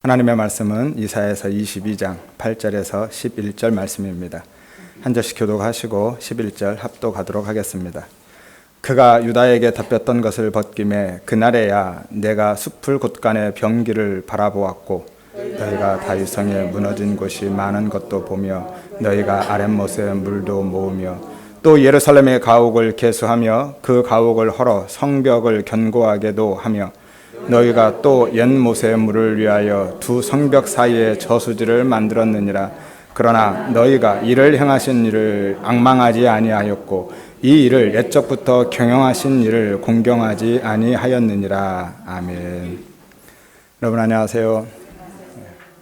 하나님의 말씀은 이사야서 22장 8절에서 11절 말씀입니다. 한 절씩 교독하시고 11절 합독하도록 하겠습니다. 그가 유다에게 덮였던 것을 벗김에 그날에야 내가 숲을 곳간의 병기를 바라보았고 너희가 다윗성에 무너진 곳이 많은 것도 보며 너희가 아랫못에 물도 모으며 또 예루살렘의 가옥을 개수하며 그 가옥을 헐어 성벽을 견고하게도 하며 너희가 또 옛못의 물을 위하여 두 성벽 사이에 저수지를 만들었느니라. 그러나 너희가 이를 행하신 일을 앙망하지 아니하였고 이 일을 옛적부터 경영하신 일을 공경하지 아니하였느니라. 아멘. 여러분 안녕하세요.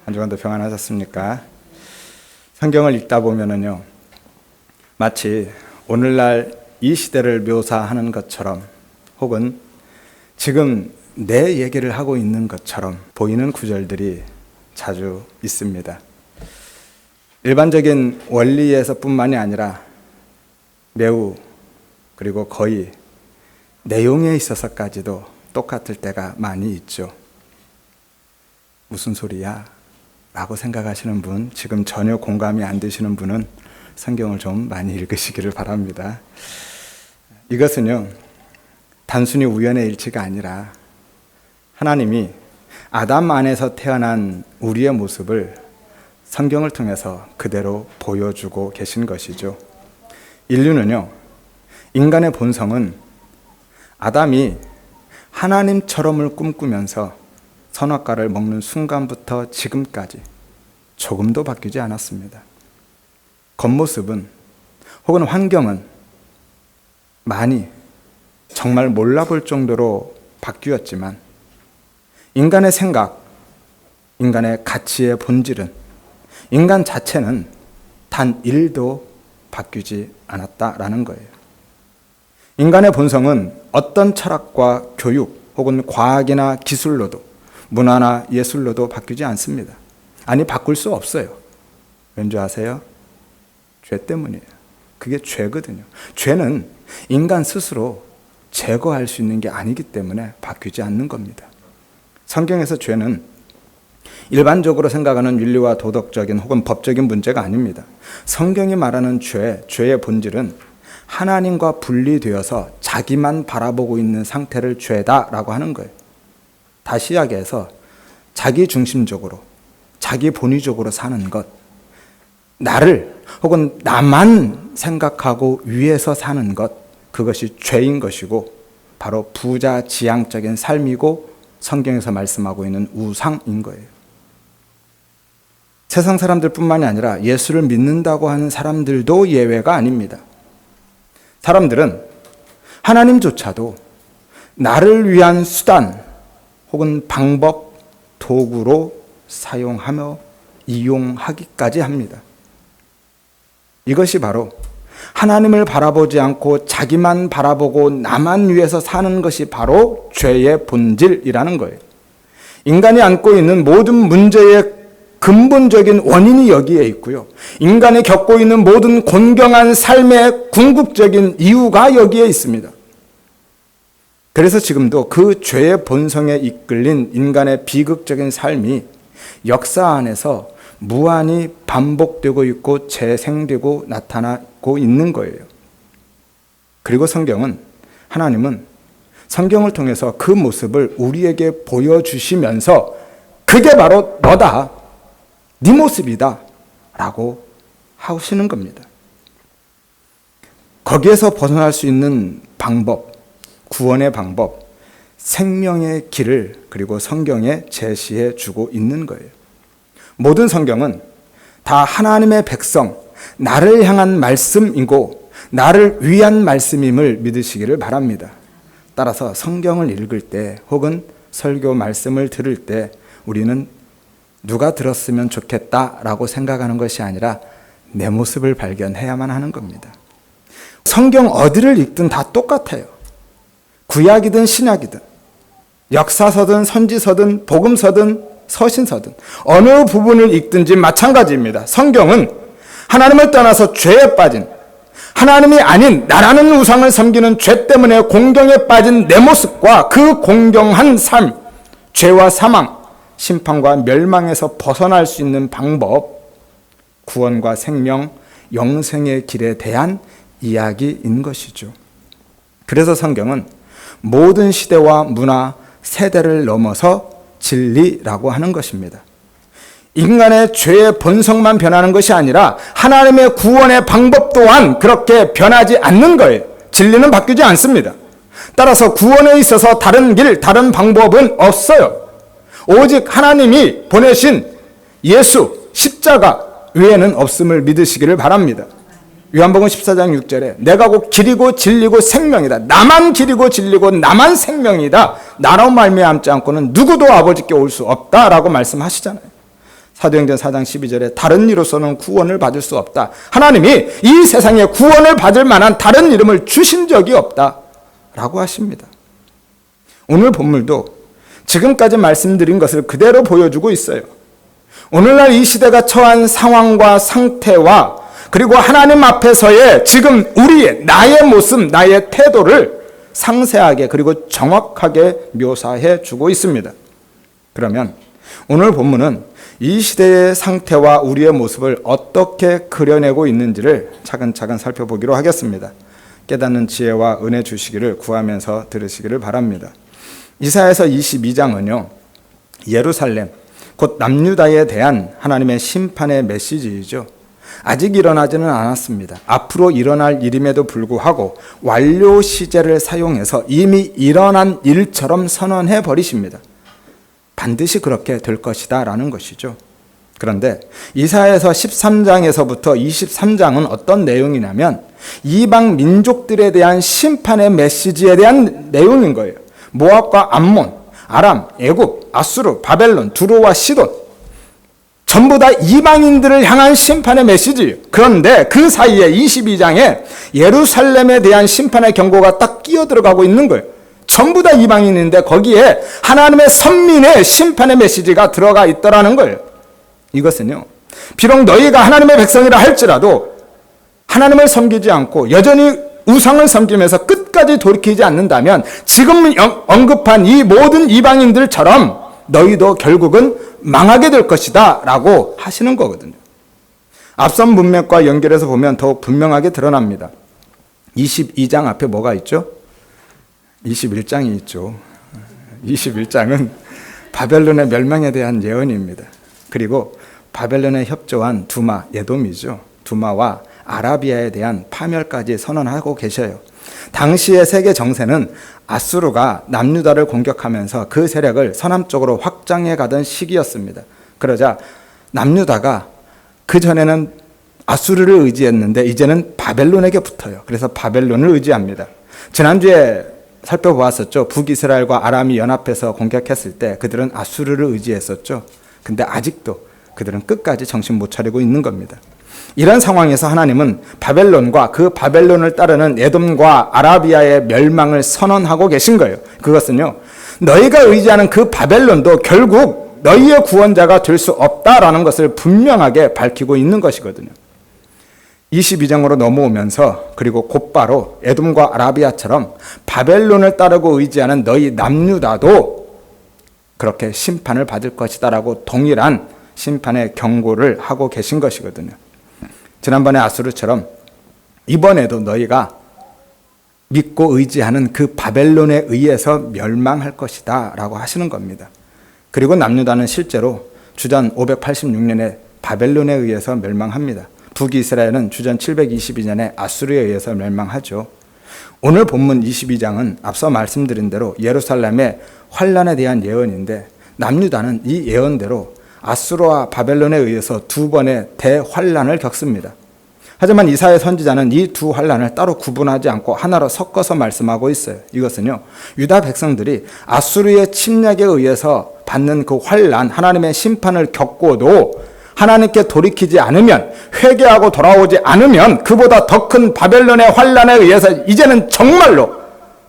한 주간도 평안하셨습니까? 성경을 읽다 보면은요, 마치 오늘날 이 시대를 묘사하는 것처럼 혹은 지금 내 얘기를 하고 있는 것처럼 보이는 구절들이 자주 있습니다. 일반적인 원리에서 뿐만이 아니라 매우 그리고 거의 내용에 있어서까지도 똑같을 때가 많이 있죠. 무슨 소리야? 라고 생각하시는 분, 지금 전혀 공감이 안 되시는 분은 성경을 좀 많이 읽으시기를 바랍니다. 이것은요, 단순히 우연의 일치가 아니라 하나님이 아담 안에서 태어난 우리의 모습을 성경을 통해서 그대로 보여주고 계신 것이죠. 인류는요, 인간의 본성은 아담이 하나님처럼을 꿈꾸면서 선악과를 먹는 순간부터 지금까지 조금도 바뀌지 않았습니다. 겉모습은 혹은 환경은 많이 정말 몰라볼 정도로 바뀌었지만 인간의 생각, 인간의 가치의 본질은, 인간 자체는 단 1도 바뀌지 않았다라는 거예요. 인간의 본성은 어떤 철학과 교육 혹은 과학이나 기술로도 문화나 예술로도 바뀌지 않습니다. 아니, 바꿀 수 없어요. 왠지 아세요? 죄 때문이에요. 그게 죄거든요. 죄는 인간 스스로 제거할 수 있는 게 아니기 때문에 바뀌지 않는 겁니다. 성경에서 죄는 일반적으로 생각하는 윤리와 도덕적인 혹은 법적인 문제가 아닙니다. 성경이 말하는 죄의 본질은 하나님과 분리되어서 자기만 바라보고 있는 상태를 죄다라고 하는 거예요. 다시 이야기해서 자기 중심적으로, 자기 본위적으로 사는 것, 나를 혹은 나만 생각하고 위에서 사는 것, 그것이 죄인 것이고 바로 부자지향적인 삶이고 성경에서 말씀하고 있는 우상인 거예요. 세상 사람들뿐만이 아니라 예수를 믿는다고 하는 사람들도 예외가 아닙니다. 사람들은 하나님조차도 나를 위한 수단 혹은 방법, 도구로 사용하며 이용하기까지 합니다. 이것이 바로 하나님을 바라보지 않고 자기만 바라보고 나만 위해서 사는 것이 바로 죄의 본질이라는 거예요. 인간이 안고 있는 모든 문제의 근본적인 원인이 여기에 있고요. 인간이 겪고 있는 모든 곤경한 삶의 궁극적인 이유가 여기에 있습니다. 그래서 지금도 그 죄의 본성에 이끌린 인간의 비극적인 삶이 역사 안에서 무한히 반복되고 있고 재생되고 나타나고 있는 거예요. 그리고 하나님은 성경을 통해서 그 모습을 우리에게 보여주시면서 그게 바로 너다, 네 모습이다 라고 하시는 겁니다. 거기에서 벗어날 수 있는 방법, 구원의 방법, 생명의 길을 그리고 성경에 제시해 주고 있는 거예요. 모든 성경은 다 하나님의 백성, 나를 향한 말씀이고 나를 위한 말씀임을 믿으시기를 바랍니다. 따라서 성경을 읽을 때 혹은 설교 말씀을 들을 때 우리는 누가 들었으면 좋겠다라고 생각하는 것이 아니라 내 모습을 발견해야만 하는 겁니다. 성경 어디를 읽든 다 똑같아요. 구약이든 신약이든 역사서든 선지서든 복음서든 서신서든 어느 부분을 읽든지 마찬가지입니다. 성경은 하나님을 떠나서 죄에 빠진, 하나님이 아닌 나라는 우상을 섬기는 죄 때문에 공경에 빠진 내 모습과 그 공경한 삶, 죄와 사망, 심판과 멸망에서 벗어날 수 있는 방법, 구원과 생명, 영생의 길에 대한 이야기인 것이죠. 그래서 성경은 모든 시대와 문화, 세대를 넘어서 진리라고 하는 것입니다. 인간의 죄의 본성만 변하는 것이 아니라 하나님의 구원의 방법 또한 그렇게 변하지 않는 거예요. 진리는 바뀌지 않습니다. 따라서 구원에 있어서 다른 길, 다른 방법은 없어요. 오직 하나님이 보내신 예수, 십자가 외에는 없음을 믿으시기를 바랍니다. 요한복음 14장 6절에 내가 곧 길이고 진리고 생명이다. 나만 길이고 진리고 나만 생명이다. 나로 말미암지 않고는 누구도 아버지께 올 수 없다라고 말씀하시잖아요. 사도행전 4장 12절에 다른 이로서는 구원을 받을 수 없다. 하나님이 이 세상에 구원을 받을 만한 다른 이름을 주신 적이 없다라고 하십니다. 오늘 본문도 지금까지 말씀드린 것을 그대로 보여주고 있어요. 오늘날 이 시대가 처한 상황과 상태와 그리고 하나님 앞에서의 지금 우리의 나의 모습, 나의 태도를 상세하게 그리고 정확하게 묘사해 주고 있습니다. 그러면 오늘 본문은 이 시대의 상태와 우리의 모습을 어떻게 그려내고 있는지를 차근차근 살펴보기로 하겠습니다. 깨닫는 지혜와 은혜 주시기를 구하면서 들으시기를 바랍니다. 이사야서 22장은요, 예루살렘, 곧 남유다에 대한 하나님의 심판의 메시지이죠. 아직 일어나지는 않았습니다. 앞으로 일어날 일임에도 불구하고 완료 시제를 사용해서 이미 일어난 일처럼 선언해 버리십니다. 반드시 그렇게 될 것이다 라는 것이죠. 그런데 이사야서 13장에서부터 23장은 어떤 내용이냐면 이방 민족들에 대한 심판의 메시지에 대한 내용인 거예요. 모압과 암몬, 아람, 애굽, 아수르, 바벨론, 두로와 시돈, 전부 다 이방인들을 향한 심판의 메시지예요. 그런데 그 사이에 22장에 예루살렘에 대한 심판의 경고가 딱 끼어 들어가고 있는 거예요. 전부 다 이방인인데 거기에 하나님의 선민의 심판의 메시지가 들어가 있더라는 거예요. 이것은요, 비록 너희가 하나님의 백성이라 할지라도 하나님을 섬기지 않고 여전히 우상을 섬기면서 끝까지 돌이키지 않는다면 지금 언급한 이 모든 이방인들처럼 너희도 결국은 망하게 될 것이다 라고 하시는 거거든요. 앞선 문맥과 연결해서 보면 더욱 분명하게 드러납니다. 22장 앞에 뭐가 있죠? 21장이 있죠. 21장은 바벨론의 멸망에 대한 예언입니다. 그리고 바벨론에 협조한 두마, 에돔이죠. 두마와 아라비아에 대한 파멸까지 선언하고 계셔요. 당시의 세계 정세는 아수르가 남유다를 공격하면서 그 세력을 서남쪽으로 확장해 가던 시기였습니다. 그러자 남유다가 그전에는 아수르를 의지했는데 이제는 바벨론에게 붙어요. 그래서 바벨론을 의지합니다. 지난주에 살펴보았었죠. 북이스라엘과 아람이 연합해서 공격했을 때 그들은 아수르를 의지했었죠. 근데 아직도 그들은 끝까지 정신 못 차리고 있는 겁니다. 이런 상황에서 하나님은 바벨론과 그 바벨론을 따르는 에돔과 아라비아의 멸망을 선언하고 계신 거예요. 그것은요, 너희가 의지하는 그 바벨론도 결국 너희의 구원자가 될 수 없다라는 것을 분명하게 밝히고 있는 것이거든요. 22장으로 넘어오면서 그리고 곧바로 에돔과 아라비아처럼 바벨론을 따르고 의지하는 너희 남유다도 그렇게 심판을 받을 것이다라고 동일한 심판의 경고를 하고 계신 것이거든요. 지난번에 아수르처럼 이번에도 너희가 믿고 의지하는 그 바벨론에 의해서 멸망할 것이다 라고 하시는 겁니다. 그리고 남유다는 실제로 주전 586년에 바벨론에 의해서 멸망합니다. 북이스라엘은 주전 722년에 아수르에 의해서 멸망하죠. 오늘 본문 22장은 앞서 말씀드린 대로 예루살렘의 환란에 대한 예언인데 남유다는 이 예언대로 아수르와 바벨론에 의해서 두 번의 대환란을 겪습니다. 하지만 이사야 선지자는 이 두 환란을 따로 구분하지 않고 하나로 섞어서 말씀하고 있어요. 이것은요, 유다 백성들이 아수르의 침략에 의해서 받는 그 환란, 하나님의 심판을 겪고도 하나님께 돌이키지 않으면, 회개하고 돌아오지 않으면 그보다 더 큰 바벨론의 환란에 의해서 이제는 정말로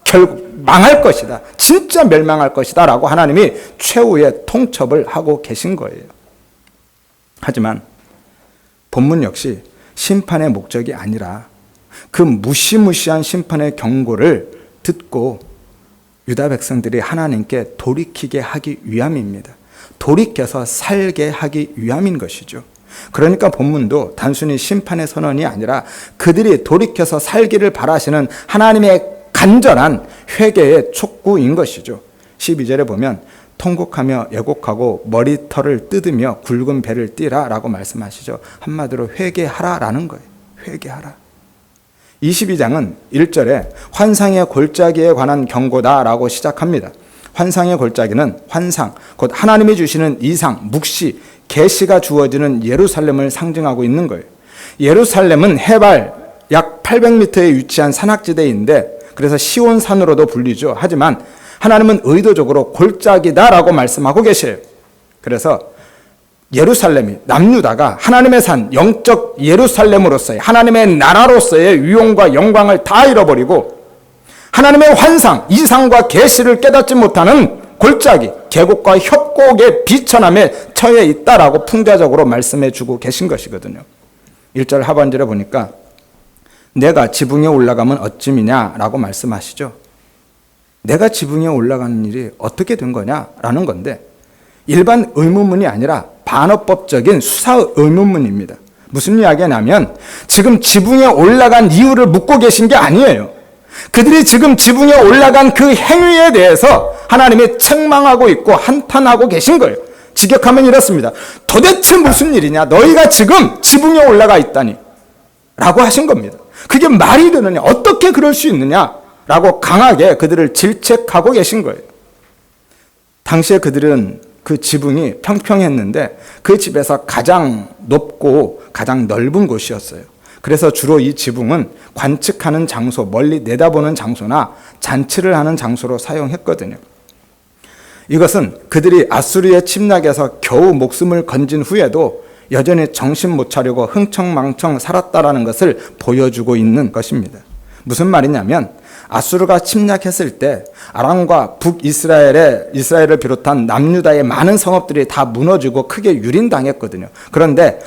결국 망할 것이다, 진짜 멸망할 것이다 라고 하나님이 최후의 통첩을 하고 계신 거예요. 하지만 본문 역시 심판의 목적이 아니라 그 무시무시한 심판의 경고를 듣고 유다 백성들이 하나님께 돌이키게 하기 위함입니다. 돌이켜서 살게 하기 위함인 것이죠. 그러니까 본문도 단순히 심판의 선언이 아니라 그들이 돌이켜서 살기를 바라시는 하나님의 간절한 회개의 촉구인 것이죠. 12절에 보면 통곡하며 애곡하고 머리털을 뜯으며 굵은 배를 띠라 라고 말씀하시죠. 한마디로 회개하라라는 거예요. 회개하라. 22장은 1절에 환상의 골짜기에 관한 경고다라고 시작합니다. 환상의 골짜기는 환상, 곧 하나님이 주시는 이상, 묵시, 계시가 주어지는 예루살렘을 상징하고 있는 거예요. 예루살렘은 해발 약 800m에 위치한 산악지대인데 그래서 시온산으로도 불리죠. 하지만 하나님은 의도적으로 골짜기다라고 말씀하고 계셔요. 그래서 예루살렘이 남유다가 하나님의 산, 영적 예루살렘으로서의 하나님의 나라로서의 위용과 영광을 다 잃어버리고 하나님의 환상, 이상과 계시를 깨닫지 못하는 골짜기, 계곡과 협곡의 비천함에 처해 있다라고 풍자적으로 말씀해 주고 계신 것이거든요. 1절 하반절에 보니까 내가 지붕에 올라가면 어찌미냐라고 말씀하시죠. 내가 지붕에 올라가는 일이 어떻게 된 거냐라는 건데 일반 의문문이 아니라 반어법적인 수사 의문문입니다. 무슨 이야기냐면 지금 지붕에 올라간 이유를 묻고 계신 게 아니에요. 그들이 지금 지붕에 올라간 그 행위에 대해서 하나님이 책망하고 있고 한탄하고 계신 거예요. 직역하면 이렇습니다. 도대체 무슨 일이냐? 너희가 지금 지붕에 올라가 있다니 라고 하신 겁니다. 그게 말이 되느냐? 어떻게 그럴 수 있느냐? 라고 강하게 그들을 질책하고 계신 거예요. 당시에 그들은 그 지붕이 평평했는데 그 집에서 가장 높고 가장 넓은 곳이었어요. 그래서 주로 이 지붕은 관측하는 장소, 멀리 내다보는 장소나 잔치를 하는 장소로 사용했거든요. 이것은 그들이 아수르의 침략에서 겨우 목숨을 건진 후에도 여전히 정신 못 차리고 흥청망청 살았다라는 것을 보여주고 있는 것입니다. 무슨 말이냐면 아수르가 침략했을 때 아람과 북이스라엘을 비롯한 남유다의 많은 성읍들이 다 무너지고 크게 유린당했거든요. 그런데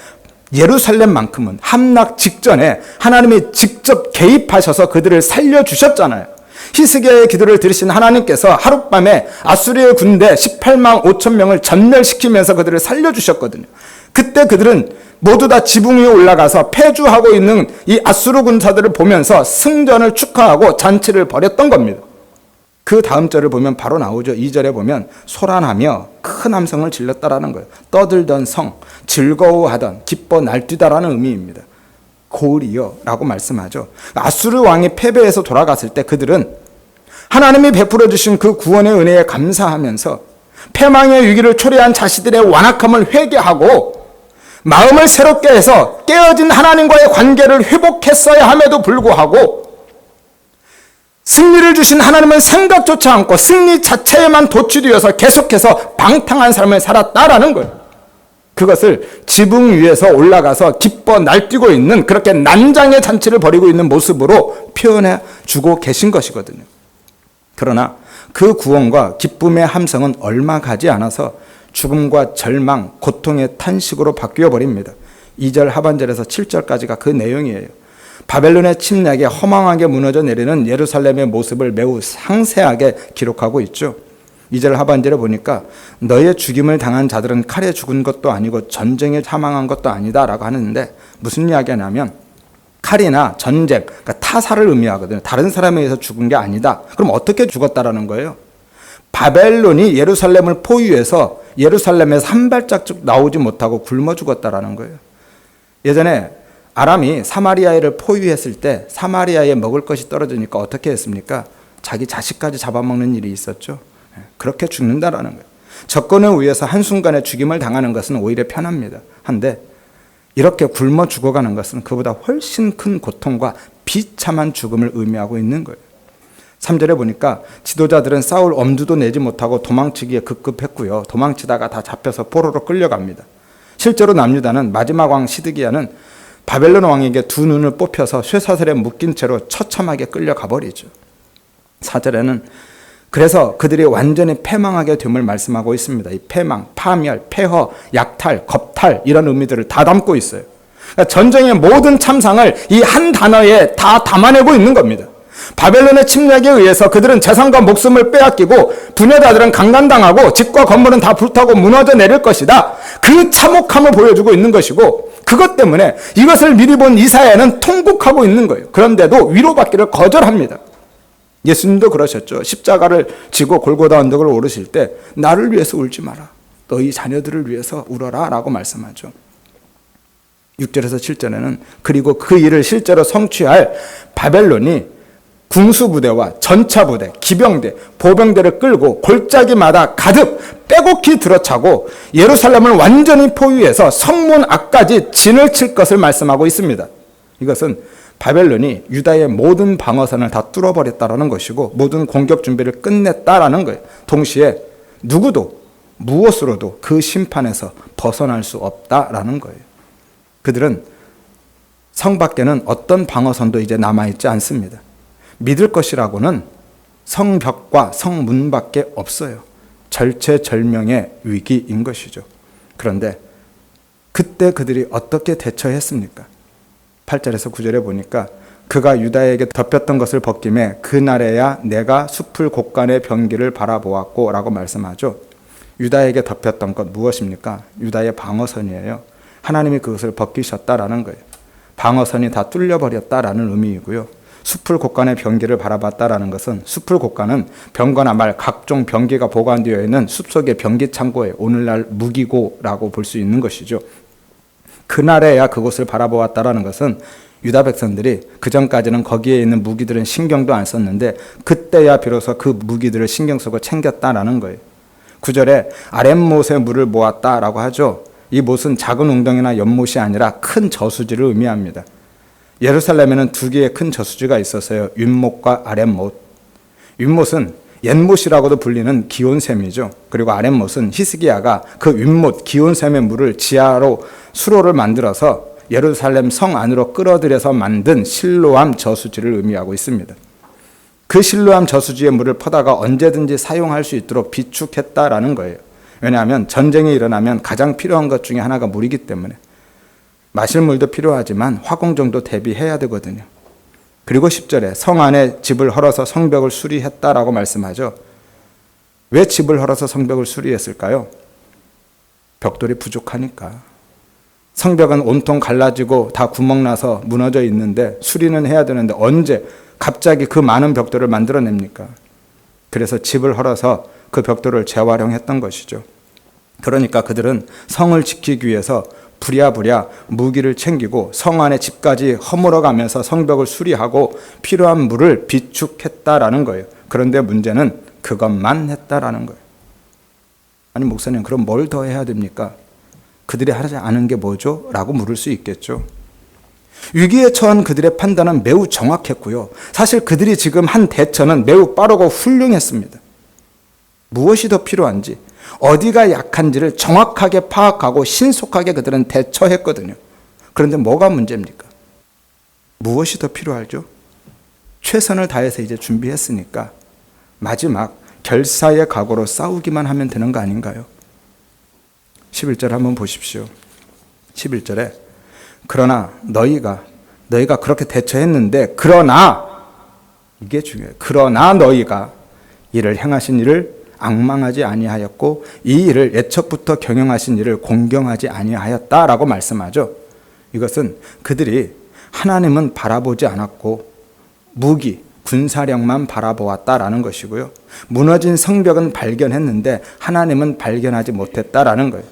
예루살렘만큼은 함락 직전에 하나님이 직접 개입하셔서 그들을 살려주셨잖아요. 히스기야의 기도를 들으신 하나님께서 하룻밤에 아수르의 군대 18만 5천 명을 전멸시키면서 그들을 살려주셨거든요. 그때 그들은 모두 다 지붕 위에 올라가서 패주하고 있는 이 아수르 군사들을 보면서 승전을 축하하고 잔치를 벌였던 겁니다. 그 다음 절을 보면 바로 나오죠. 2절에 보면 소란하며 큰 함성을 질렀다라는 거예요. 떠들던 성, 즐거워하던, 기뻐 날뛰다라는 의미입니다. 고을이여 라고 말씀하죠. 아수르 왕이 패배해서 돌아갔을 때 그들은 하나님이 베풀어 주신 그 구원의 은혜에 감사하면서 패망의 위기를 초래한 자신들의 완악함을 회개하고 마음을 새롭게 해서 깨어진 하나님과의 관계를 회복했어야 함에도 불구하고 승리를 주신 하나님은 생각조차 않고 승리 자체에만 도취되어서 계속해서 방탕한 삶을 살았다라는 거예요. 그것을 지붕 위에서 올라가서 기뻐 날뛰고 있는 그렇게 난장의 잔치를 벌이고 있는 모습으로 표현해 주고 계신 것이거든요. 그러나 그 구원과 기쁨의 함성은 얼마 가지 않아서 죽음과 절망, 고통의 탄식으로 바뀌어 버립니다. 2절 하반절에서 7절까지가 그 내용이에요. 바벨론의 침략에 허망하게 무너져 내리는 예루살렘의 모습을 매우 상세하게 기록하고 있죠. 2절 하반절에 보니까 너의 죽임을 당한 자들은 칼에 죽은 것도 아니고 전쟁에 사망한 것도 아니다 라고 하는데 무슨 이야기냐면 칼이나 전쟁, 그러니까 타살을 의미하거든요. 다른 사람에 의해서 죽은 게 아니다. 그럼 어떻게 죽었다라는 거예요? 바벨론이 예루살렘을 포위해서 예루살렘에서 한 발짝씩 나오지 못하고 굶어 죽었다라는 거예요. 예전에 아람이 사마리아를 포위했을 때 사마리아에 먹을 것이 떨어지니까 어떻게 했습니까? 자기 자식까지 잡아먹는 일이 있었죠. 그렇게 죽는다라는 거예요. 적군에 의해서 한순간에 죽임을 당하는 것은 오히려 편합니다. 한데 이렇게 굶어 죽어가는 것은 그보다 훨씬 큰 고통과 비참한 죽음을 의미하고 있는 거예요. 3절에 보니까 지도자들은 싸울 엄두도 내지 못하고 도망치기에 급급했고요. 도망치다가 다 잡혀서 포로로 끌려갑니다. 실제로 남유다는 마지막 왕 시드기야는 바벨론 왕에게 두 눈을 뽑혀서 쇠사슬에 묶인 채로 처참하게 끌려가 버리죠. 4절에는 그래서 그들이 완전히 패망하게 됨을 말씀하고 있습니다. 이 패망, 파멸, 폐허, 약탈, 겁탈 이런 의미들을 다 담고 있어요. 그러니까 전쟁의 모든 참상을 이 한 단어에 다 담아내고 있는 겁니다. 바벨론의 침략에 의해서 그들은 재산과 목숨을 빼앗기고 부녀자들은 강간당하고 집과 건물은 다 불타고 무너져 내릴 것이다. 그 참혹함을 보여주고 있는 것이고, 그것 때문에 이것을 미리 본 이사야는 통곡하고 있는 거예요. 그런데도 위로받기를 거절합니다. 예수님도 그러셨죠. 십자가를 지고 골고다 언덕을 오르실 때 나를 위해서 울지 마라. 너희 자녀들을 위해서 울어라 라고 말씀하죠. 6절에서 7절에는 그리고 그 일을 실제로 성취할 바벨론이 궁수부대와 전차부대, 기병대, 보병대를 끌고 골짜기마다 가득 빼곡히 들어차고 예루살렘을 완전히 포위해서 성문 앞까지 진을 칠 것을 말씀하고 있습니다. 이것은 바벨론이 유다의 모든 방어선을 다 뚫어버렸다라는 것이고 모든 공격 준비를 끝냈다라는 거예요. 동시에 누구도 무엇으로도 그 심판에서 벗어날 수 없다라는 거예요. 그들은 성 밖에는 어떤 방어선도 이제 남아있지 않습니다. 믿을 것이라고는 성벽과 성문밖에 없어요. 절체절명의 위기인 것이죠. 그런데 그때 그들이 어떻게 대처했습니까? 8절에서 9절에 보니까 그가 유다에게 덮였던 것을 벗김에 그날에야 내가 숲을 곳간의 병기를 바라보았고 라고 말씀하죠. 유다에게 덮였던 것 무엇입니까? 유다의 방어선이에요. 하나님이 그것을 벗기셨다라는 거예요. 방어선이 다 뚫려버렸다라는 의미이고요. 숲을 곳간의 병기를 바라봤다라는 것은 숲을 곳간은 병거나 말 각종 병기가 보관되어 있는 숲속의 병기 창고에 오늘날 무기고라고 볼 수 있는 것이죠. 그날에야 그곳을 바라보았다라는 것은 유다 백성들이 그전까지는 거기에 있는 무기들은 신경도 안 썼는데 그때야 비로소 그 무기들을 신경 쓰고 챙겼다라는 거예요. 9절에 아랫못에 물을 모았다라고 하죠. 이 못은 작은 웅덩이나 연못이 아니라 큰 저수지를 의미합니다. 예루살렘에는 두 개의 큰 저수지가 있었어요. 윗못과 아랫못. 윗못은 옛못이라고도 불리는 기온샘이죠. 그리고 아랫못은 히스기야가 그 윗못 기온샘의 물을 지하로 수로를 만들어서 예루살렘 성 안으로 끌어들여서 만든 실로암 저수지를 의미하고 있습니다. 그 실로암 저수지의 물을 퍼다가 언제든지 사용할 수 있도록 비축했다라는 거예요. 왜냐하면 전쟁이 일어나면 가장 필요한 것 중에 하나가 물이기 때문에 마실 물도 필요하지만 화공 정도 대비해야 되거든요. 그리고 10절에 성 안에 집을 헐어서 성벽을 수리했다라고 말씀하죠. 왜 집을 헐어서 성벽을 수리했을까요? 벽돌이 부족하니까. 성벽은 온통 갈라지고 다 구멍나서 무너져 있는데 수리는 해야 되는데 언제 갑자기 그 많은 벽돌을 만들어냅니까? 그래서 집을 헐어서 그 벽돌을 재활용했던 것이죠. 그러니까 그들은 성을 지키기 위해서 부랴부랴 무기를 챙기고 성 안에 집까지 허물어가면서 성벽을 수리하고 필요한 물을 비축했다라는 거예요. 그런데 문제는 그것만 했다라는 거예요. 아니 목사님 그럼 뭘 더 해야 됩니까? 그들이 하지 않은 게 뭐죠? 라고 물을 수 있겠죠. 위기에 처한 그들의 판단은 매우 정확했고요. 사실 그들이 지금 한 대처는 매우 빠르고 훌륭했습니다. 무엇이 더 필요한지, 어디가 약한지를 정확하게 파악하고 신속하게 그들은 대처했거든요. 그런데 뭐가 문제입니까? 무엇이 더 필요하죠? 최선을 다해서 이제 준비했으니까 마지막 결사의 각오로 싸우기만 하면 되는 거 아닌가요? 11절 한번 보십시오. 11절에 그러나 너희가 그렇게 대처했는데 그러나 이게 중요해요. 그러나 너희가 이를 행하신 일을 앙망하지 아니하였고 이 일을 애초부터 경영하신 일을 공경하지 아니하였다라고 말씀하죠. 이것은 그들이 하나님은 바라보지 않았고 무기, 군사력만 바라보았다라는 것이고요. 무너진 성벽은 발견했는데 하나님은 발견하지 못했다라는 거예요.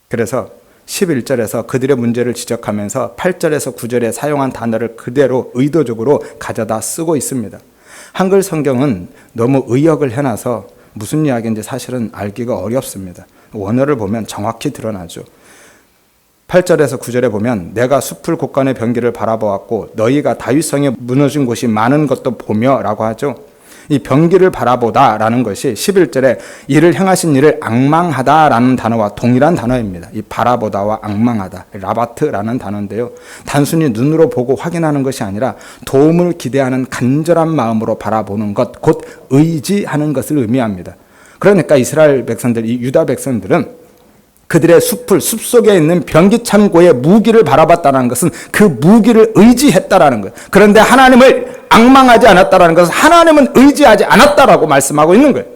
그래서 11절에서 그들의 문제를 지적하면서 8절에서 9절에 사용한 단어를 그대로 의도적으로 가져다 쓰고 있습니다. 한글 성경은 너무 의역을 해놔서 무슨 이야기인지 사실은 알기가 어렵습니다. 원어를 보면 정확히 드러나죠. 8절에서 9절에 보면 내가 숲을 곳간의 병기를 바라보았고 너희가 다윗성에 무너진 곳이 많은 것도 보며 라고 하죠. 이 병기를 바라보다 라는 것이 11절에 이를 행하신 일을 앙망하다 라는 단어와 동일한 단어입니다. 이 바라보다와 앙망하다, 라바트라는 단어인데요. 단순히 눈으로 보고 확인하는 것이 아니라 도움을 기대하는 간절한 마음으로 바라보는 것, 곧 의지하는 것을 의미합니다. 그러니까 이스라엘 백성들, 이 유다 백성들은 그들의 숲속에 있는 병기 창고의 무기를 바라봤다는 것은 그 무기를 의지했다라는 거예요. 그런데 하나님을 앙망하지 않았다라는 것은 하나님은 의지하지 않았다라고 말씀하고 있는 거예요.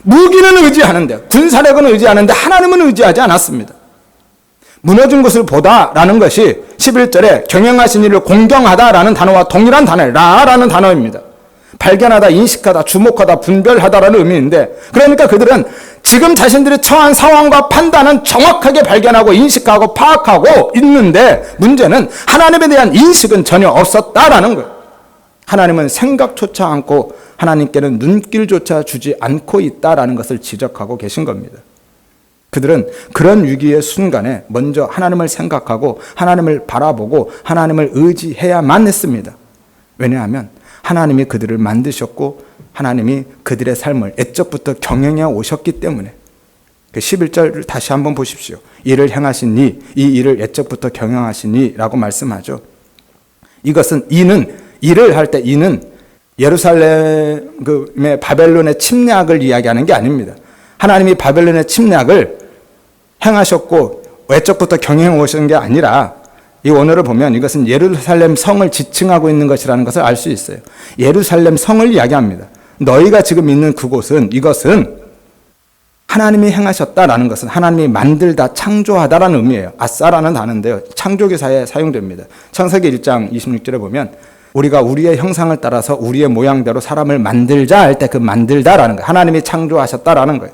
무기는 의지하는데, 군사력은 의지하는데 하나님은 의지하지 않았습니다. 무너진 것을 보다라는 것이 11절에 경영하신 이를 공경하다라는 단어와 동일한 단어예요. 라라는 단어입니다. 발견하다, 인식하다, 주목하다, 분별하다라는 의미인데, 그러니까 그들은 지금 자신들이 처한 상황과 판단은 정확하게 발견하고 인식하고 파악하고 있는데, 문제는 하나님에 대한 인식은 전혀 없었다라는 거예요. 하나님은 생각조차 않고 하나님께는 눈길조차 주지 않고 있다라는 것을 지적하고 계신 겁니다. 그들은 그런 위기의 순간에 먼저 하나님을 생각하고 하나님을 바라보고 하나님을 의지해야만 했습니다. 왜냐하면 하나님이 그들을 만드셨고 하나님이 그들의 삶을 애적부터 경영해 오셨기 때문에. 그 11절을 다시 한번 보십시오. 이를 행하신 이 일을 애적부터 경영하신 이라고 말씀하죠. 이것은 이를 할 때 이는 예루살렘의 바벨론의 침략을 이야기하는 게 아닙니다. 하나님이 바벨론의 침략을 행하셨고 외적부터 경영해 오신 게 아니라, 이 원어를 보면 이것은 예루살렘 성을 지칭하고 있는 것이라는 것을 알 수 있어요. 예루살렘 성을 이야기합니다. 너희가 지금 있는 그곳은, 이것은 하나님이 행하셨다라는 것은 하나님이 만들다, 창조하다라는 의미예요. 아싸라는 단어인데요, 창조기사에 사용됩니다. 창세기 1장 26절에 보면 우리가 우리의 형상을 따라서 우리의 모양대로 사람을 만들자 할 때 그 만들다라는 거예요. 하나님이 창조하셨다라는 거예요.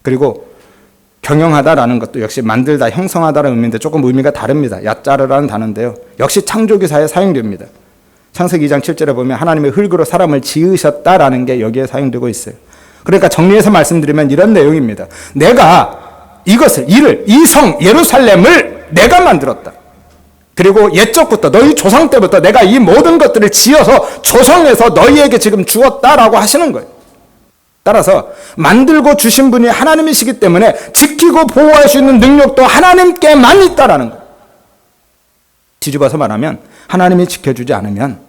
그리고 경영하다라는 것도 역시 만들다, 형성하다라는 의미인데 조금 의미가 다릅니다. 야짜르라는 단어인데요, 역시 창조기사에 사용됩니다. 창세기 2장 7절에 보면 하나님의 흙으로 사람을 지으셨다라는 게 여기에 사용되고 있어요. 그러니까 정리해서 말씀드리면 이런 내용입니다. 내가 이것을, 이 성 예루살렘을 내가 만들었다. 그리고 옛적부터 너희 조상 때부터 내가 이 모든 것들을 지어서 조성해서 너희에게 지금 주었다라고 하시는 거예요. 따라서 만들고 주신 분이 하나님이시기 때문에 지키고 보호할 수 있는 능력도 하나님께만 있다라는 거예요. 뒤집어서 말하면 하나님이 지켜주지 않으면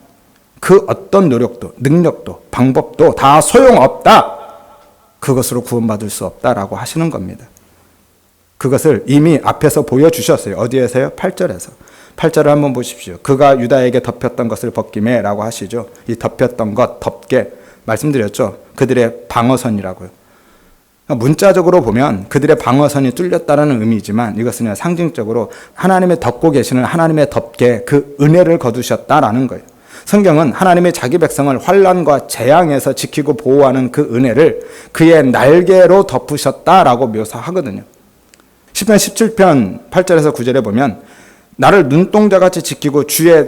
그 어떤 노력도, 능력도, 방법도 다 소용없다. 그것으로 구원받을 수 없다라고 하시는 겁니다. 그것을 이미 앞에서 보여주셨어요. 어디에서요? 8절에서. 8절을 한번 보십시오. 그가 유다에게 덮였던 것을 벗기매 라고 하시죠. 이 덮였던 것, 덮게 말씀드렸죠. 그들의 방어선이라고요. 문자적으로 보면 그들의 방어선이 뚫렸다는 의미지만 이것은 상징적으로 하나님의 덮고 계시는 하나님의 덮게, 그 은혜를 거두셨다라는 거예요. 성경은 하나님의 자기 백성을 환난과 재앙에서 지키고 보호하는 그 은혜를 그의 날개로 덮으셨다라고 묘사하거든요. 시편 17편 8절에서 9절에 보면 나를 눈동자같이 지키고 주의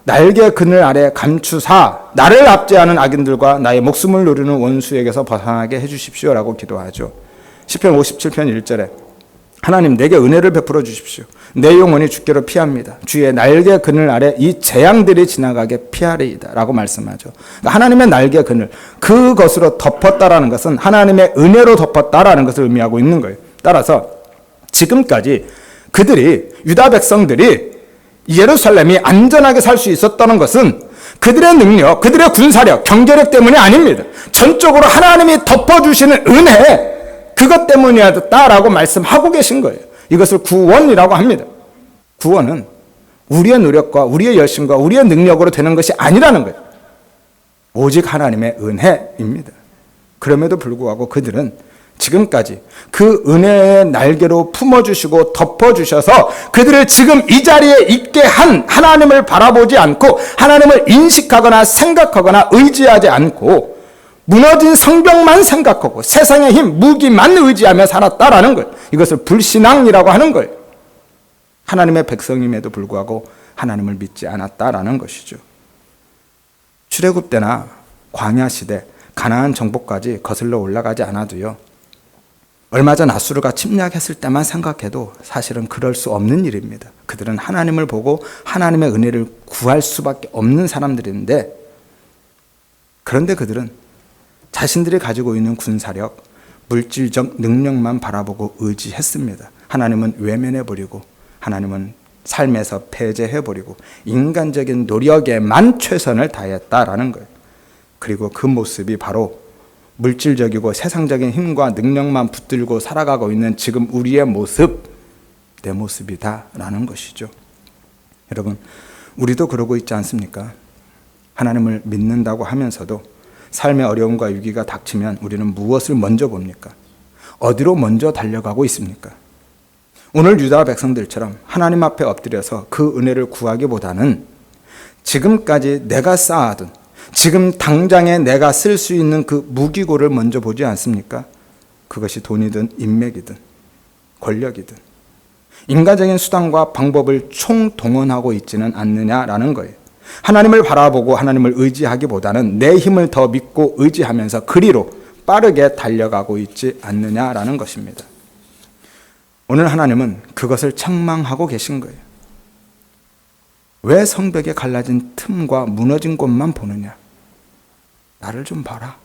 날개 그늘 아래 감추사 나를 압제하는 악인들과 나의 목숨을 노리는 원수에게서 벗어나게 해주십시오라고 기도하죠. 시편 57편 1절에 하나님 내게 은혜를 베풀어 주십시오. 내 영혼이 주께로 피합니다. 주의 날개 그늘 아래 이 재앙들이 지나가게 피하리이다 라고 말씀하죠. 그러니까 하나님의 날개 그늘, 그것으로 덮었다라는 것은 하나님의 은혜로 덮었다라는 것을 의미하고 있는 거예요. 따라서 지금까지 그들이, 유다 백성들이 예루살렘이 안전하게 살 수 있었다는 것은 그들의 능력, 그들의 군사력, 경제력 때문이 아닙니다. 전적으로 하나님이 덮어주시는 은혜, 그것 때문이었다라고 말씀하고 계신 거예요. 이것을 구원이라고 합니다. 구원은 우리의 노력과 우리의 열심과 우리의 능력으로 되는 것이 아니라는 거예요. 오직 하나님의 은혜입니다. 그럼에도 불구하고 그들은 지금까지 그 은혜의 날개로 품어주시고 덮어주셔서 그들을 지금 이 자리에 있게 한 하나님을 바라보지 않고 하나님을 인식하거나 생각하거나 의지하지 않고 무너진 성벽만 생각하고 세상의 힘, 무기만 의지하며 살았다라는 거예요. 이것을 불신앙이라고 하는 거예요. 하나님의 백성임에도 불구하고 하나님을 믿지 않았다라는 것이죠. 출애굽 때나 광야 시대, 가나안 정복까지 거슬러 올라가지 않아도요, 얼마 전 아수르가 침략했을 때만 생각해도 사실은 그럴 수 없는 일입니다. 그들은 하나님을 보고 하나님의 은혜를 구할 수밖에 없는 사람들인데, 그런데 그들은 자신들이 가지고 있는 군사력, 물질적 능력만 바라보고 의지했습니다. 하나님은 외면해버리고 하나님은 삶에서 폐쇄해버리고 인간적인 노력에만 최선을 다했다라는 거예요. 그리고 그 모습이 바로 물질적이고 세상적인 힘과 능력만 붙들고 살아가고 있는 지금 우리의 모습, 내 모습이다라는 것이죠. 여러분, 우리도 그러고 있지 않습니까? 하나님을 믿는다고 하면서도 삶의 어려움과 위기가 닥치면 우리는 무엇을 먼저 봅니까? 어디로 먼저 달려가고 있습니까? 오늘 유다 백성들처럼 하나님 앞에 엎드려서 그 은혜를 구하기보다는 지금까지 내가 쌓아둔, 지금 당장에 내가 쓸 수 있는 그 무기고를 먼저 보지 않습니까? 그것이 돈이든 인맥이든 권력이든 인간적인 수단과 방법을 총동원하고 있지는 않느냐라는 거예요. 하나님을 바라보고 하나님을 의지하기보다는 내 힘을 더 믿고 의지하면서 그리로 빠르게 달려가고 있지 않느냐라는 것입니다. 오늘 하나님은 그것을 책망하고 계신 거예요. 왜 성벽에 갈라진 틈과 무너진 곳만 보느냐? 나를 좀 봐라.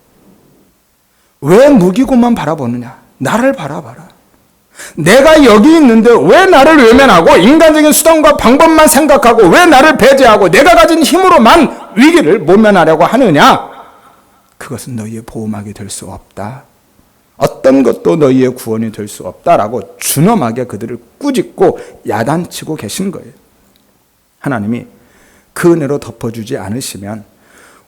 왜 무기고만 바라보느냐? 나를 바라봐라. 내가 여기 있는데 왜 나를 외면하고 인간적인 수단과 방법만 생각하고 왜 나를 배제하고 내가 가진 힘으로만 위기를 모면하려고 하느냐? 그것은 너희의 보호막이 될 수 없다. 어떤 것도 너희의 구원이 될 수 없다라고 준엄하게 그들을 꾸짖고 야단치고 계신 거예요. 하나님이 그 은혜로 덮어주지 않으시면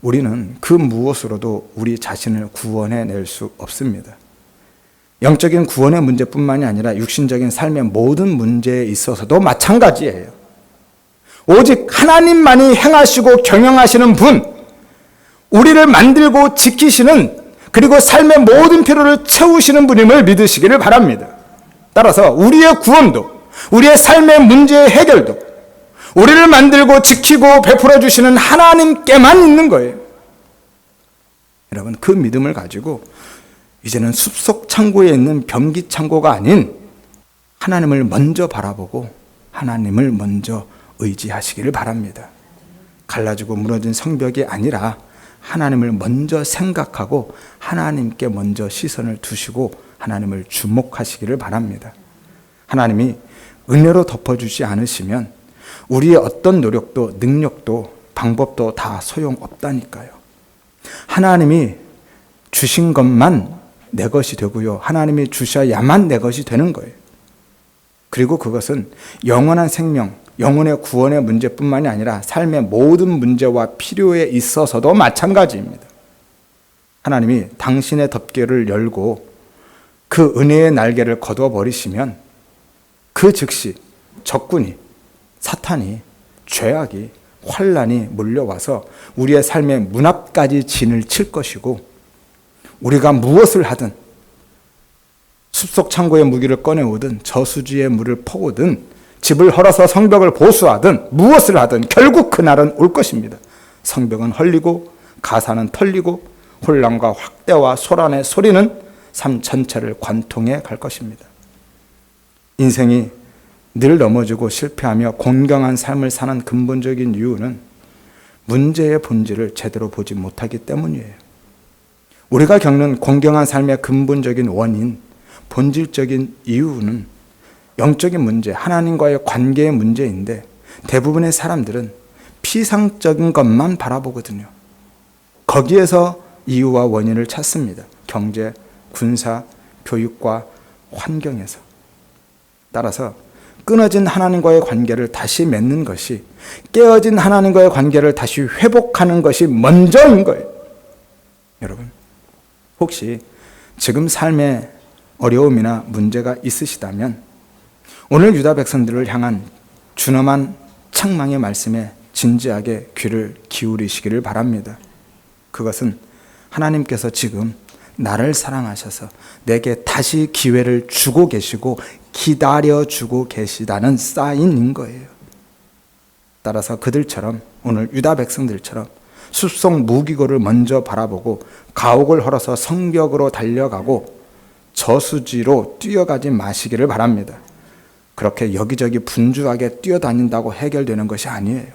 우리는 그 무엇으로도 우리 자신을 구원해낼 수 없습니다. 영적인 구원의 문제뿐만이 아니라 육신적인 삶의 모든 문제에 있어서도 마찬가지예요. 오직 하나님만이 행하시고 경영하시는 분, 우리를 만들고 지키시는, 그리고 삶의 모든 필요를 채우시는 분임을 믿으시기를 바랍니다. 따라서 우리의 구원도, 우리의 삶의 문제의 해결도 우리를 만들고 지키고 베풀어 주시는 하나님께만 있는 거예요. 여러분, 그 믿음을 가지고 이제는 숲속 창고에 있는 변기 창고가 아닌 하나님을 먼저 바라보고 하나님을 먼저 의지하시기를 바랍니다. 갈라지고 무너진 성벽이 아니라 하나님을 먼저 생각하고 하나님께 먼저 시선을 두시고 하나님을 주목하시기를 바랍니다. 하나님이 은혜로 덮어주지 않으시면 우리의 어떤 노력도 능력도 방법도 다 소용없다니까요. 하나님이 주신 것만 내 것이 되고요. 하나님이 주셔야만 내 것이 되는 거예요. 그리고 그것은 영원한 생명, 영혼의 구원의 문제뿐만이 아니라 삶의 모든 문제와 필요에 있어서도 마찬가지입니다. 하나님이 당신의 덮개를 열고 그 은혜의 날개를 거둬버리시면 그 즉시 적군이, 사탄이, 죄악이, 환란이 몰려와서 우리의 삶의 문 앞까지 진을 칠 것이고, 우리가 무엇을 하든 숲속 창고의 무기를 꺼내오든 저수지의 물을 퍼오든 집을 헐어서 성벽을 보수하든 무엇을 하든 결국 그날은 올 것입니다. 성벽은 헐리고 가사는 털리고 혼란과 확대와 소란의 소리는 삶 전체를 관통해 갈 것입니다. 인생이 늘 넘어지고 실패하며 곤경한 삶을 사는 근본적인 이유는 문제의 본질을 제대로 보지 못하기 때문이에요. 우리가 겪는 공경한 삶의 근본적인 원인, 본질적인 이유는 영적인 문제, 하나님과의 관계의 문제인데 대부분의 사람들은 피상적인 것만 바라보거든요. 거기에서 이유와 원인을 찾습니다. 경제, 군사, 교육과 환경에서. 따라서 끊어진 하나님과의 관계를 다시 맺는 것이, 깨어진 하나님과의 관계를 다시 회복하는 것이 먼저인 거예요. 여러분, 혹시 지금 삶에 어려움이나 문제가 있으시다면 오늘 유다 백성들을 향한 준엄한 책망의 말씀에 진지하게 귀를 기울이시기를 바랍니다. 그것은 하나님께서 지금 나를 사랑하셔서 내게 다시 기회를 주고 계시고 기다려주고 계시다는 사인인 거예요. 따라서 그들처럼, 오늘 유다 백성들처럼 숲속 무기고를 먼저 바라보고 가옥을 헐어서 성벽으로 달려가고 저수지로 뛰어가지 마시기를 바랍니다. 그렇게 여기저기 분주하게 뛰어다닌다고 해결되는 것이 아니에요.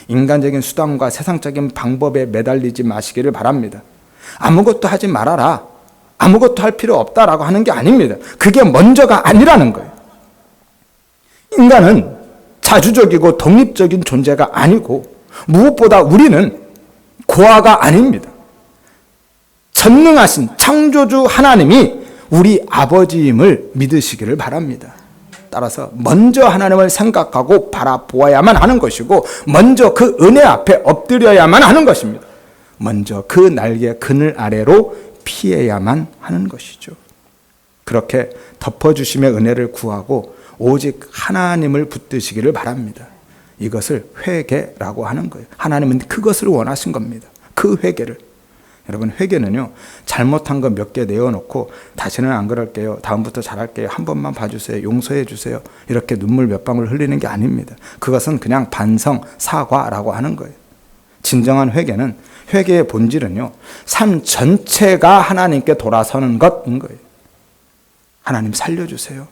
인간적인 수단과 세상적인 방법에 매달리지 마시기를 바랍니다. 아무것도 하지 말아라, 아무것도 할 필요 없다라고 하는 게 아닙니다. 그게 먼저가 아니라는 거예요. 인간은 자주적이고 독립적인 존재가 아니고 무엇보다 우리는 고아가 아닙니다. 전능하신 창조주 하나님이 우리 아버지임을 믿으시기를 바랍니다. 따라서 먼저 하나님을 생각하고 바라보아야만 하는 것이고, 먼저 그 은혜 앞에 엎드려야만 하는 것입니다. 먼저 그 날개 그늘 아래로 피해야만 하는 것이죠. 그렇게 덮어주심의 은혜를 구하고 오직 하나님을 붙드시기를 바랍니다. 이것을 회개라고 하는 거예요. 하나님은 그것을 원하신 겁니다. 그 회개를. 여러분, 회개는요, 잘못한 거 몇 개 내어놓고 다시는 안 그럴게요, 다음부터 잘할게요, 한 번만 봐주세요, 용서해 주세요, 이렇게 눈물 몇 방울 흘리는 게 아닙니다. 그것은 그냥 반성, 사과라고 하는 거예요. 진정한 회개는, 회개의 본질은요, 삶 전체가 하나님께 돌아서는 것인 거예요. 하나님 살려주세요.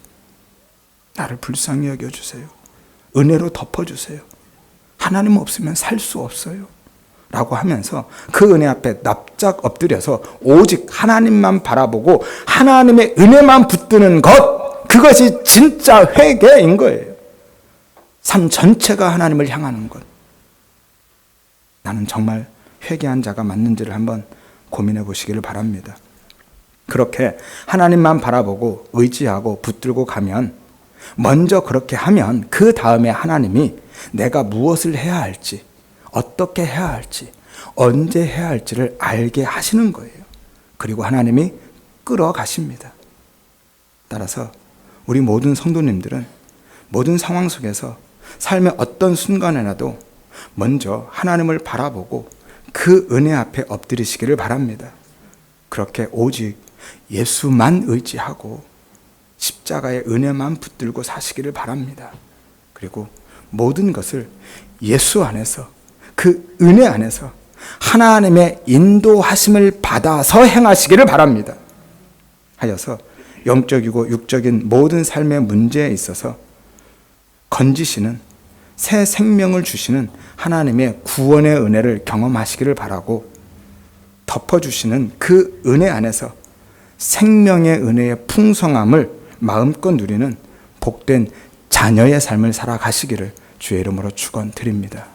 나를 불쌍히 여겨주세요. 은혜로 덮어주세요. 하나님 없으면 살 수 없어요. 라고 하면서 그 은혜 앞에 납작 엎드려서 오직 하나님만 바라보고 하나님의 은혜만 붙드는 것, 그것이 진짜 회개인 거예요. 삶 전체가 하나님을 향하는 것. 나는 정말 회개한 자가 맞는지를 한번 고민해 보시기를 바랍니다. 그렇게 하나님만 바라보고 의지하고 붙들고 가면, 먼저 그렇게 하면 그 다음에 하나님이 내가 무엇을 해야 할지, 어떻게 해야 할지, 언제 해야 할지를 알게 하시는 거예요. 그리고 하나님이 끌어가십니다. 따라서 우리 모든 성도님들은 모든 상황 속에서 삶의 어떤 순간에라도 먼저 하나님을 바라보고 그 은혜 앞에 엎드리시기를 바랍니다. 그렇게 오직 예수만 의지하고 십자가의 은혜만 붙들고 사시기를 바랍니다. 그리고 모든 것을 예수 안에서, 그 은혜 안에서 하나님의 인도하심을 받아서 행하시기를 바랍니다. 하여서 영적이고 육적인 모든 삶의 문제에 있어서 건지시는, 새 생명을 주시는 하나님의 구원의 은혜를 경험하시기를 바라고, 덮어주시는 그 은혜 안에서 생명의 은혜의 풍성함을 마음껏 누리는 복된 자녀의 삶을 살아가시기를 주의 이름으로 축원드립니다.